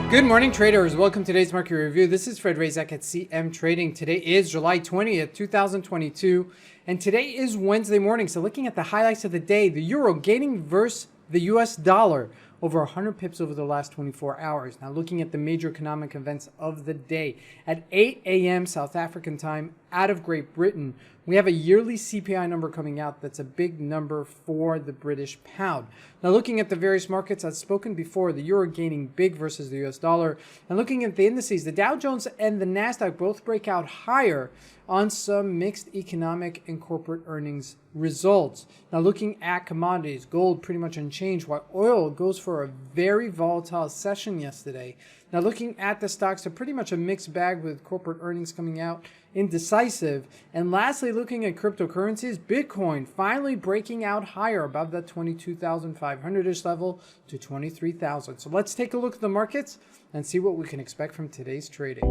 Good morning, traders. Welcome to today's market review. This is Fred Razak at CM Trading. Today is July 20th, 2022, and today is Wednesday morning. So looking at the highlights of the day, the euro gaining versus the US dollar over 100 pips over the last 24 hours. Now looking at the major economic events of the day. At 8 a.m. South African time out of Great Britain, we have a yearly CPI number coming out that's a big number for the British pound. Now looking at the various markets, I've spoken before, the euro gaining big versus the US dollar. And looking at the indices, the Dow Jones and the NASDAQ both break out higher on some mixed economic and corporate earnings results. Now looking at commodities, gold pretty much unchanged, while oil goes for a very volatile session yesterday. Now looking at the stocks, are pretty much a mixed bag with corporate earnings coming out indecisive. And lastly, looking at cryptocurrencies, Bitcoin finally breaking out higher above that 22,500-ish level to 23,000. So let's take a look at the markets and see what we can expect from today's trading.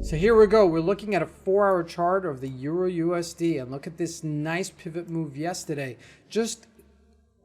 So here we go. We're looking at a 4-hour chart of the Euro USD, and look at this nice pivot move yesterday. Just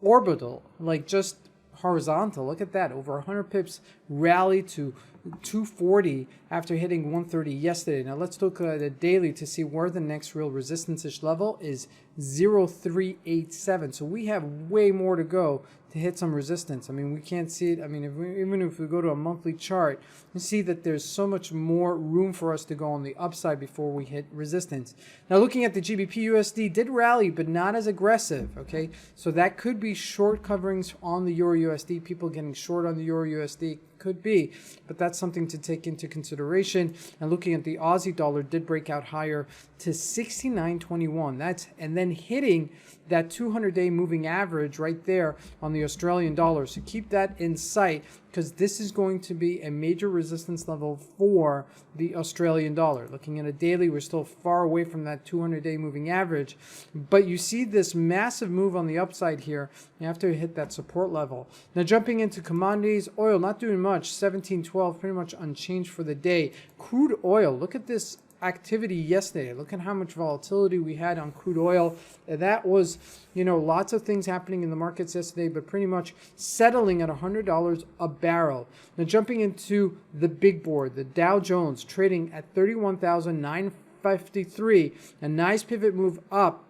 orbital, like just horizontal. Look at that. Over 100 pips rally to 240 after hitting 130 yesterday. Now let's look at a daily to see where the next real resistance-ish level is. 0.387. So we have way more to go to hit some resistance. I mean, we can't see it. I mean, even if we go to a monthly chart, you see that there's so much more room for us to go on the upside before we hit resistance. Now, looking at the GBP USD, did rally, but not as aggressive, okay? So that could be short coverings on the Euro USD, people getting short on the Euro USD. Could be, but that's something to take into consideration. And looking at the Aussie Dollar, did break out higher to 69.21. And then hitting that 200-day moving average right there on the Australian dollar. So keep that in sight, because this is going to be a major resistance level for the Australian dollar. Looking at a daily, we're still far away from that 200-day moving average, but you see this massive move on the upside here. You have to hit that support level. Now jumping into commodities, oil not doing much, 17.12, pretty much unchanged for the day. Crude oil, look at this activity yesterday. Look at how much volatility we had on crude oil. That was, lots of things happening in the markets yesterday, but pretty much settling at $100 a barrel. Now jumping into the big board, the Dow Jones trading at 31,953, a nice pivot move up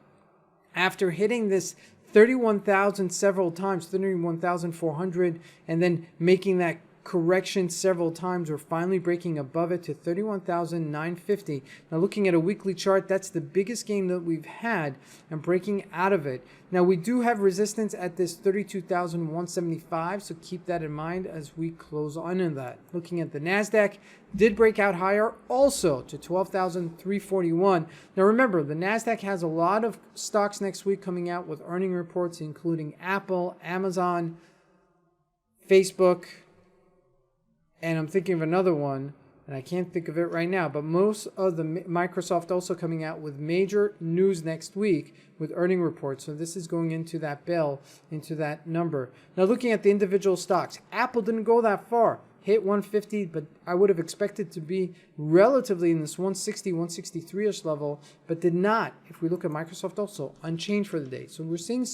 after hitting this 31,000 several times, 31,400, and then making that correction several times. We're finally breaking above it to 31,950. Now looking at a weekly chart, that's the biggest gain that we've had, and breaking out of it. Now we do have resistance at this 32,175, so keep that in mind as we close on in that. Looking at the NASDAQ, did break out higher also to 12,341. Now remember, the NASDAQ has a lot of stocks next week coming out with earning reports, including Apple, Amazon, Facebook, and I'm thinking of another one, and I can't think of it right now, but most of the Microsoft also coming out with major news next week with earning reports. So this is going into that bill, into that number. Now looking at the individual stocks, Apple didn't go that far. Hit 150, but I would have expected to be relatively in this 160, 163-ish level, but did not. If we look at Microsoft also, unchanged for the day. So we're seeing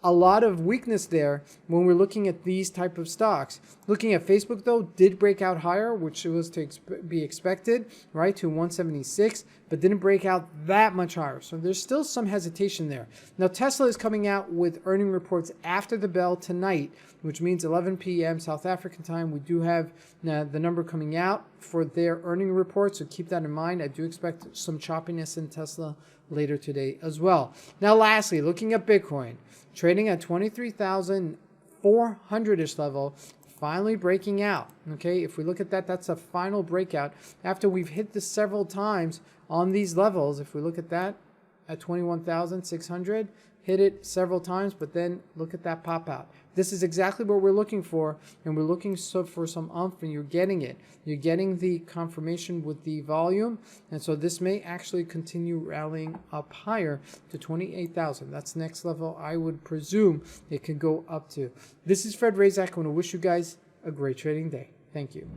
a lot of weakness there when we're looking at these type of stocks. Looking at Facebook, though, did break out higher, which was to be expected, right, to 176, but didn't break out that much higher. So there's still some hesitation there. Now, Tesla is coming out with earning reports after the bell tonight, which means 11 p.m. South African time. We do have the number coming out for their earning report, so keep that in mind. I do expect some choppiness in Tesla later today as well. Now, lastly, looking at Bitcoin, trading at 23,400-ish level, finally breaking out. Okay, if we look at that, that's a final breakout after we've hit this several times on these levels. If we look at that at 21,600, hit it several times, but then look at that pop out. This is exactly what we're looking for, and we're looking for some umph, and you're getting it. You're getting the confirmation with the volume, and so this may actually continue rallying up higher to 28,000. That's the next level I would presume it could go up to. This is Fred Razak. I want to wish you guys a great trading day. Thank you.